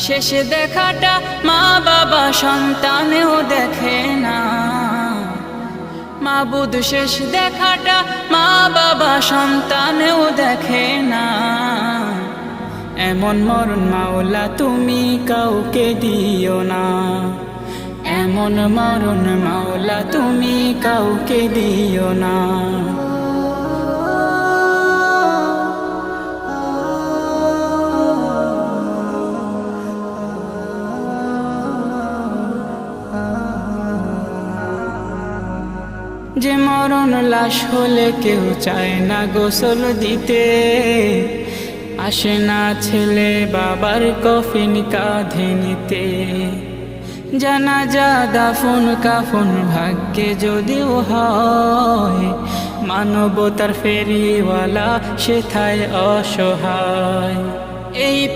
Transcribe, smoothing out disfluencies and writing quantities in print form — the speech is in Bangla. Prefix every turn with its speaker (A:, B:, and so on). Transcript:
A: শেষ দেখাটা মা বাবা সন্তানেও দেখে না। মাবুদ শেষ দেখাটা মা বাবা সন্তানেও দেখে না। এমন মরণ মাওলা তুমি কাউকে দিও না। এমন মরণ মাওলা তুমি কাউকে দিও না। যে মরণ লাশ হলে কেউ চায় না গোসল দিতে, আসে না ছেলে বাবার কফিন কাঁধে নিতে। জানাজা দাফন কাফন ভাগ্যে যদিও হয়, মানবতার ফেরিওয়ালা সেথায় অসহায়। এই